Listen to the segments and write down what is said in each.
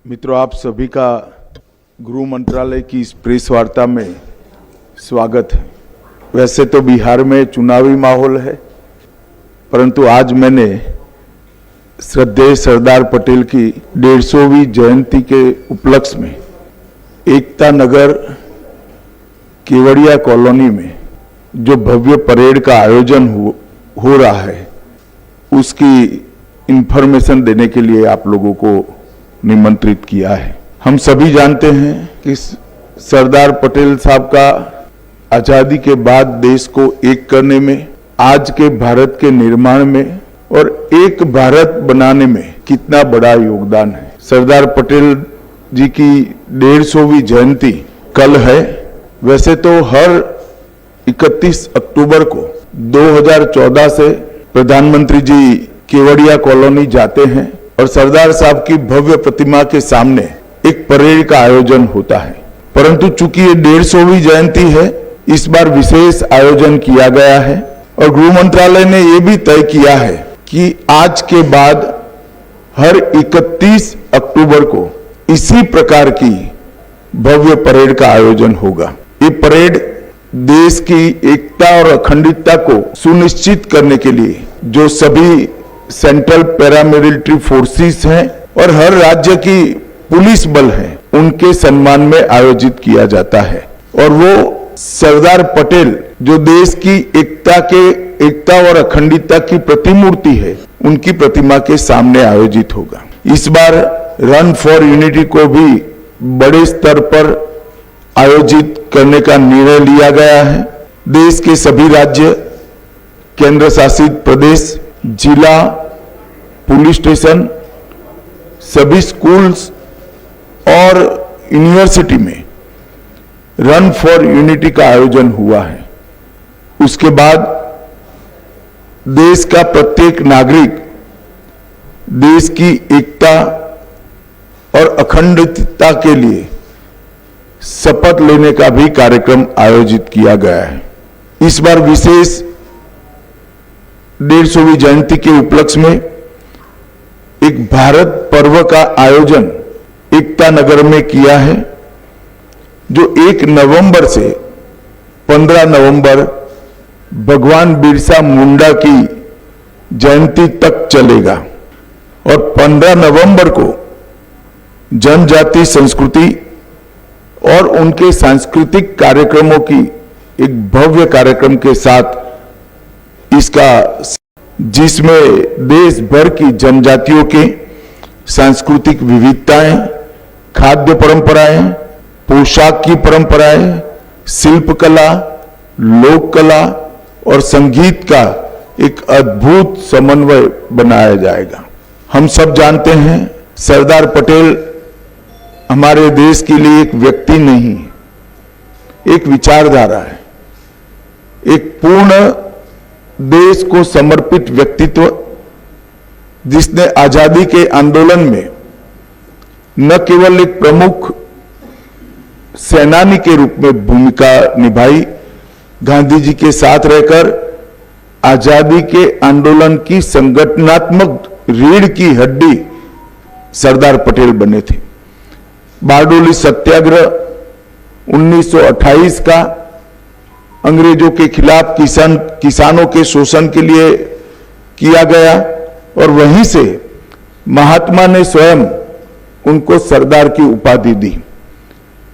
मित्रों, आप सभी का गृह मंत्रालय की इस प्रेस वार्ता में स्वागत है। वैसे तो बिहार में चुनावी माहौल है, परंतु आज मैंने श्रद्धेय सरदार पटेल की 150वीं जयंती के उपलक्ष्य में एकता नगर केवड़िया कॉलोनी में जो भव्य परेड का आयोजन हो रहा है, उसकी इंफॉर्मेशन देने के लिए आप लोगों को निमंत्रित किया है। हम सभी जानते हैं कि सरदार पटेल साहब का आजादी के बाद देश को एक करने में, आज के भारत के निर्माण में और एक भारत बनाने में कितना बड़ा योगदान है। सरदार पटेल जी की 150वीं जयंती कल है। वैसे तो हर 31 अक्टूबर को 2014 से प्रधानमंत्री जी केवड़िया कॉलोनी जाते हैं और सरदार साहब की भव्य प्रतिमा के सामने एक परेड का आयोजन होता है। परंतु चूंकि ये 150वीं जयंती है, इस बार विशेष आयोजन किया गया है और गृह मंत्रालय ने ये भी तय किया है कि आज के बाद हर 31 अक्टूबर को इसी प्रकार की भव्य परेड का आयोजन होगा। ये परेड देश की एकता और अखंडता को सुनिश्चित करने के लिए जो सभी सेंट्रल पैरामिलिट्री फोर्सेस हैं और हर राज्य की पुलिस बल है, उनके सम्मान में आयोजित किया जाता है। और वो सरदार पटेल जो देश की एकता और अखंडता की प्रतिमूर्ति है, उनकी प्रतिमा के सामने आयोजित होगा। इस बार रन फॉर यूनिटी को भी बड़े स्तर पर आयोजित करने का निर्णय लिया गया है। देश के सभी राज्य, केंद्र शासित प्रदेश, जिला, पुलिस स्टेशन, सभी स्कूल्स और यूनिवर्सिटी में रन फॉर यूनिटी का आयोजन हुआ है। उसके बाद देश का प्रत्येक नागरिक देश की एकता और अखंडता के लिए शपथ लेने का भी कार्यक्रम आयोजित किया गया है। इस बार विशेष 150वीं जयंती के उपलक्ष्य में एक भारत पर्व का आयोजन एकता नगर में किया है, जो 1 नवंबर से 15 नवंबर भगवान बिरसा मुंडा की जयंती तक चलेगा। और 15 नवंबर को जनजाति संस्कृति और उनके सांस्कृतिक कार्यक्रमों की एक भव्य कार्यक्रम के साथ इसका, जिसमें देश भर की जनजातियों के सांस्कृतिक विविधताएं, खाद्य परंपराएं, पोशाक की परंपराएं, शिल्पकला, लोक कला और संगीत का एक अद्भुत समन्वय बनाया जाएगा। हम सब जानते हैं सरदार पटेल हमारे देश के लिए एक व्यक्ति नहीं, एक विचारधारा है, एक पूर्ण देश को समर्पित व्यक्तित्व, जिसने आजादी के आंदोलन में न केवल एक प्रमुख सेनानी के रूप में भूमिका निभाई, गांधी जी के साथ रहकर आजादी के आंदोलन की संगठनात्मक रीढ़ की हड्डी सरदार पटेल बने थे। बारडोली सत्याग्रह 1928 का अंग्रेजों के खिलाफ किसानों के शोषण के लिए किया गया और वहीं से महात्मा ने स्वयं उनको सरदार की उपाधि दी।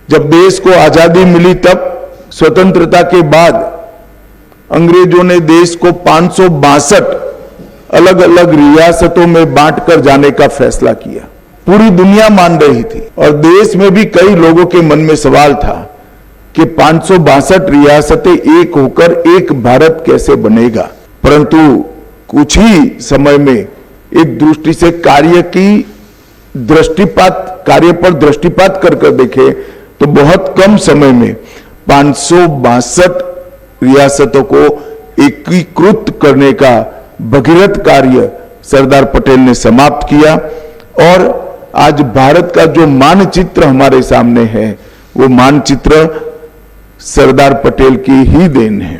जब देश को आजादी मिली, तब स्वतंत्रता के बाद अंग्रेजों ने देश को 562 अलग अलग रियासतों में बांटकर जाने का फैसला किया। पूरी दुनिया मान रही थी और देश में भी कई लोगों के मन में सवाल था कि 562 रियासतें एक होकर एक भारत कैसे बनेगा। परंतु कुछ ही समय में एक दृष्टि से कार्य पर दृष्टिपात कर देखे तो बहुत कम समय में 562 रियासतों को एकीकृत करने का भगीरथ कार्य सरदार पटेल ने समाप्त किया। और आज भारत का जो मानचित्र हमारे सामने है, वो मानचित्र सरदार पटेल की ही देन है।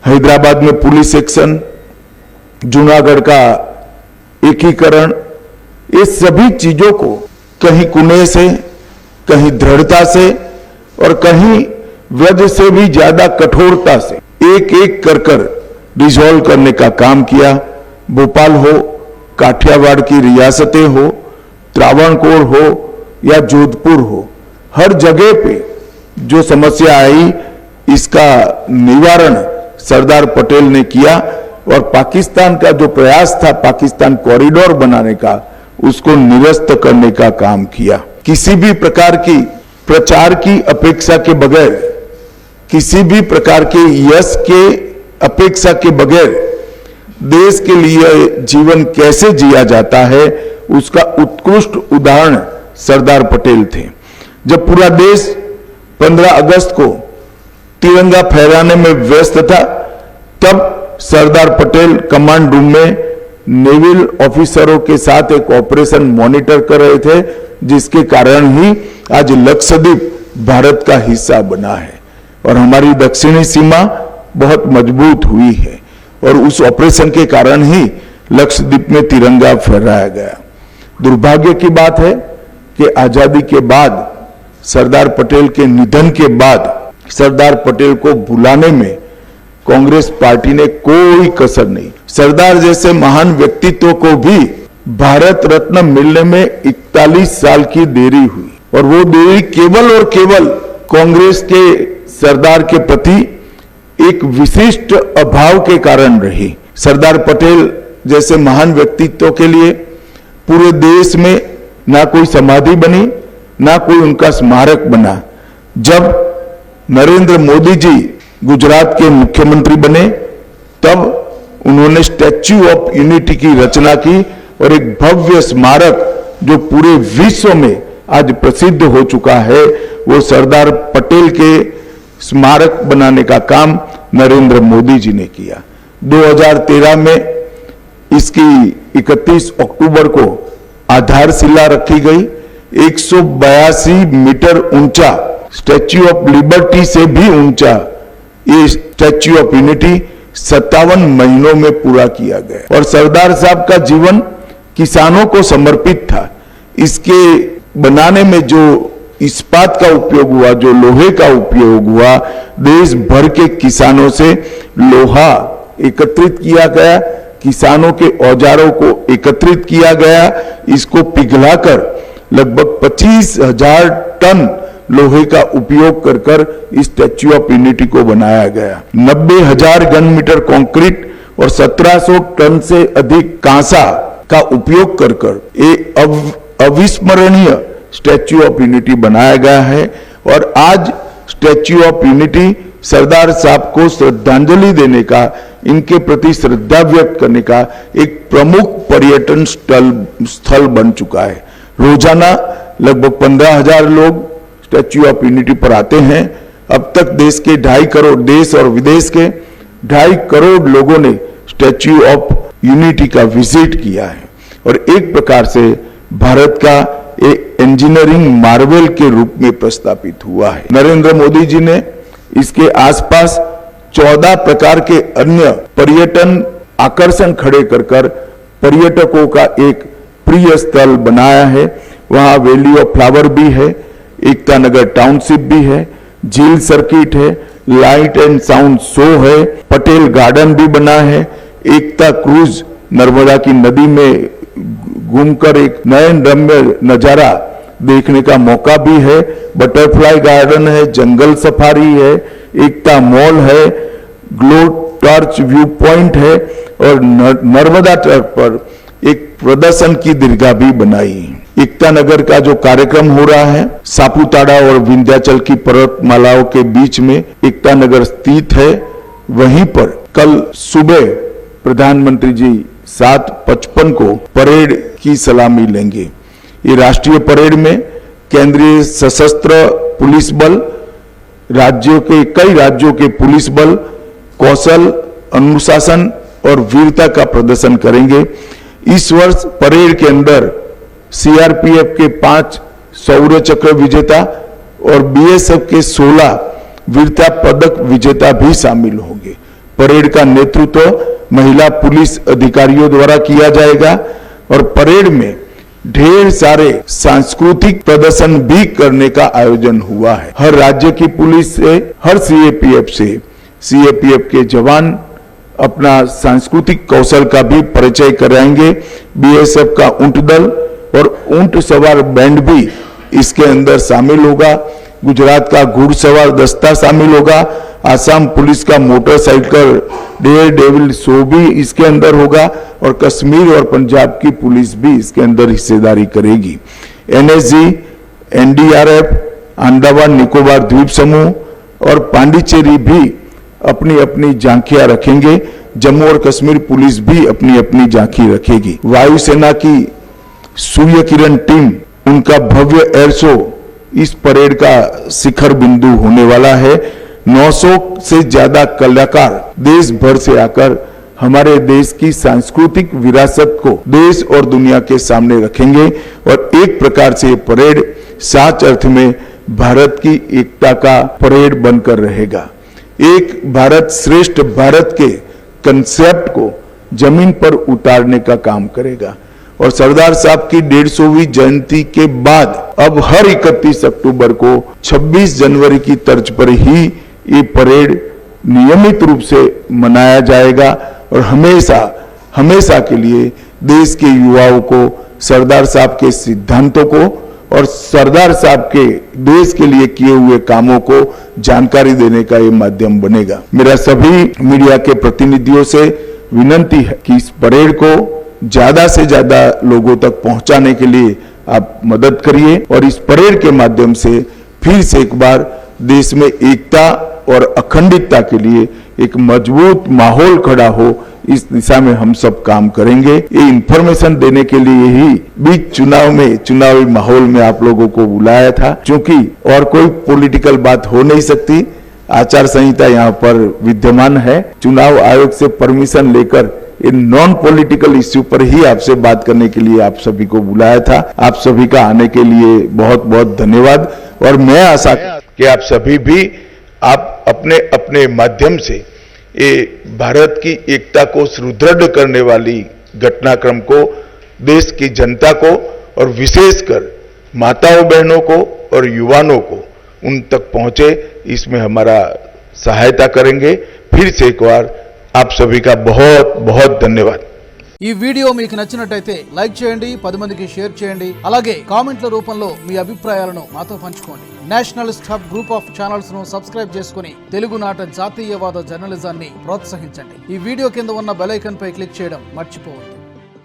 हैदराबाद में पुलिस एक्शन, जूनागढ़ का एकीकरण, ये सभी चीजों को कहीं कुने से, कहीं दृढ़ता से और कहीं वध से भी ज्यादा कठोरता से एक एक कर रिजॉल्व करने का काम किया। भोपाल हो, काठियावाड़ की रियासतें हो, त्रावणकोर हो या जोधपुर हो, हर जगह पे जो समस्या आई इसका निवारण सरदार पटेल ने किया और पाकिस्तान का जो प्रयास था पाकिस्तान कॉरिडोर बनाने का, उसको निरस्त करने का काम किया। किसी भी प्रकार की प्रचार की अपेक्षा के बगैर, किसी भी प्रकार के यश के अपेक्षा के बगैर देश के लिए जीवन कैसे जिया जाता है उसका उत्कृष्ट उदाहरण सरदार पटेल थे। जब पूरा देश 15 अगस्त को तिरंगा फहराने में व्यस्त था, तब सरदार पटेल कमांड रूम में नेवल ऑफिसरों के साथ एक ऑपरेशन मॉनिटर कर रहे थे, जिसके कारण ही आज लक्षद्वीप भारत का हिस्सा बना है और हमारी दक्षिणी सीमा बहुत मजबूत हुई है और उस ऑपरेशन के कारण ही लक्षद्वीप में तिरंगा फहराया गया। दुर्भाग्य की बात है कि आजादी के बाद, सरदार पटेल के निधन के बाद सरदार पटेल को भुलाने में कांग्रेस पार्टी ने कोई कसर नहीं। सरदार जैसे महान व्यक्तित्व को भी भारत रत्न मिलने में 41 साल की देरी हुई और वो देरी केवल और केवल कांग्रेस के सरदार के प्रति एक विशिष्ट अभाव के कारण रही। सरदार पटेल जैसे महान व्यक्तित्व के लिए पूरे देश में ना कोई समाधि बनी, ना कोई उनका स्मारक बना। जब नरेंद्र मोदी जी गुजरात के मुख्यमंत्री बने, तब उन्होंने स्टैच्यू ऑफ यूनिटी की रचना की और एक भव्य स्मारक जो पूरे विश्व में आज प्रसिद्ध हो चुका है, वो सरदार पटेल के स्मारक बनाने का काम नरेंद्र मोदी जी ने किया। 2013 में इसकी 31 अक्टूबर को आधारशिला रखी गई। 182 मीटर ऊंचा, स्टैच्यू ऑफ लिबर्टी से भी ऊंचा ये स्टैच्यू ऑफ यूनिटी 57 महीनों में पूरा किया गया और सरदार साहब का जीवन किसानों को समर्पित था। इसके बनाने में जो इस्पात का उपयोग हुआ, जो लोहे का उपयोग हुआ, देश भर के किसानों से लोहा एकत्रित किया गया, किसानों के औजारों को एकत्रित किया गया, इसको पिघलाकर लगभग 25,000 टन लोहे का उपयोग कर इस स्टैच्यू ऑफ यूनिटी को बनाया गया। 90,000 घन मीटर कंक्रीट और 1700 टन से अधिक कांसा का उपयोग कर एक अविस्मरणीय स्टैच्यू ऑफ यूनिटी बनाया गया है और आज स्टैच्यू ऑफ यूनिटी सरदार साहब को श्रद्धांजलि देने का, इनके प्रति श्रद्धा व्यक्त करने का एक प्रमुख पर्यटन स्थल बन चुका है। रोजाना लगभग 15,000 लोग स्टैच्यू ऑफ यूनिटी पर आते हैं। अब तक देश के 2.5 करोड़, देश और विदेश के 2.5 करोड़ लोगों ने स्टैच्यू ऑफ यूनिटी का विजिट किया है और एक प्रकार से भारत का एक इंजीनियरिंग मार्वेल के रूप में प्रस्तापित हुआ है। नरेंद्र मोदी जी ने इसके आसपास 14 प्रकार के अन्य पर्यटन आकर्षण खड़े कर पर्यटकों का एक प्रिय स्थल बनाया है। वहां वैली ऑफ फ्लावर भी है, एकता नगर टाउनशिप भी है, झील सर्किट है, लाइट एंड साउंड शो है, पटेल गार्डन भी बना है, एकता क्रूज नर्मदा की नदी में घूमकर एक नयन रम्य नजारा देखने का मौका भी है, बटरफ्लाई गार्डन है, जंगल सफारी है, एकता मॉल है, ग्लो टॉर्च व्यू पॉइंट है और नर्मदा तट पर एक प्रदर्शन की दीर्घा भी बनाई है। एकता नगर का जो कार्यक्रम हो रहा है, सापुतारा और विंध्याचल की पर्वतमालाओं के बीच में एकता नगर स्थित है। वहीं पर कल सुबह प्रधानमंत्री जी 7:55 को परेड की सलामी लेंगे। ये राष्ट्रीय परेड में केंद्रीय सशस्त्र पुलिस बल, कई राज्यों के पुलिस बल कौशल, अनुशासन और वीरता का प्रदर्शन करेंगे। इस वर्ष परेड के अंदर सीआरपीएफ के 5 शौर्य चक्र विजेता और बीएसएफ के 16 वीरता पदक विजेता भी शामिल होंगे। परेड का नेतृत्व महिला पुलिस अधिकारियों द्वारा किया जाएगा और परेड में ढेर सारे सांस्कृतिक प्रदर्शन भी करने का आयोजन हुआ है। हर राज्य की पुलिस से, हर सीएपीएफ के जवान अपना सांस्कृतिक कौशल का भी परिचय कराएंगे। बीएसएफ का ऊंट दल और ऊंट सवार बैंड भी इसके अंदर शामिल होगा। गुजरात का घुड़सवार दस्ता शामिल होगा। आसाम पुलिस का मोटरसाइकिल डेयर डेविल शो भी इसके अंदर होगा और कश्मीर और पंजाब की पुलिस भी इसके अंदर हिस्सेदारी करेगी। एनएसजी, एनडीआरएफ, अंडमान निकोबार द्वीप समूह और पांडिचेरी भी अपनी अपनी झांकियां रखेंगे। जम्मू और कश्मीर पुलिस भी अपनी अपनी झांकी रखेगी। वायुसेना की सूर्य किरण टीम, उनका भव्य एयर शो इस परेड का शिखर बिंदु होने वाला है। 900 से ज्यादा कलाकार देश भर से आकर हमारे देश की सांस्कृतिक विरासत को देश और दुनिया के सामने रखेंगे और एक प्रकार से ये परेड सच अर्थ में भारत की एकता का परेड बनकर रहेगा। एक भारत श्रेष्ठ भारत के कंसेप्ट को जमीन पर उतारने का काम करेगा और सरदार साहब की 150वीं जयंती के बाद अब हर 31 अक्टूबर को 26 जनवरी की तर्ज पर ही ये परेड नियमित रूप से मनाया जाएगा और हमेशा के लिए देश के युवाओं को सरदार साहब के सिद्धांतों को और सरदार साहब के देश के लिए किए हुए कामों को जानकारी देने का ये माध्यम बनेगा। मेरा सभी मीडिया के प्रतिनिधियों से विनती है कि इस परेड को ज्यादा से ज्यादा लोगों तक पहुंचाने के लिए आप मदद करिए और इस परेड के माध्यम से फिर से एक बार देश में एकता और अखंडता के लिए एक मजबूत माहौल खड़ा हो, इस दिशा में हम सब काम करेंगे। ये इंफॉर्मेशन देने के लिए ही बीच चुनावी माहौल में आप लोगों को बुलाया था, क्योंकि और कोई पॉलिटिकल बात हो नहीं सकती। आचार संहिता यहाँ पर विद्यमान है। चुनाव आयोग से परमिशन लेकर इन नॉन पॉलिटिकल इश्यू पर ही आपसे बात करने के लिए आप सभी को बुलाया था। आप सभी का आने के लिए बहुत बहुत धन्यवाद और मैं आशा कि आप सभी भी आप अपने अपने माध्यम से ये भारत की एकता को सुदृढ़ करने वाली घटनाक्रम को देश की जनता को और विशेषकर माताओं बहनों को और युवाओं को उन तक पहुंचे, इसमें हमारा सहायता करेंगे। फिर से एक बार आप सभी का बहुत बहुत धन्यवाद। ఈ వీడియో మీకు నచ్చినట్టయితే లైక్ చేయండి, 10 మందికి షేర్ చేయండి. అలాగే కామెంట్ల రూపంలో మీ అభిప్రాయాలను మాతో పంచుకోండి. Nationalist hub group of channels ను సబ్స్క్రైబ్ చేసుకుని తెలుగునాట జాతీయవాద జర్నలిజాన్ని ప్రోత్సహించండి. ఈ వీడియో కింద ఉన్న బెల్ ఐకాన్ పై క్లిక్ చేయడం మర్చిపోవద్దు.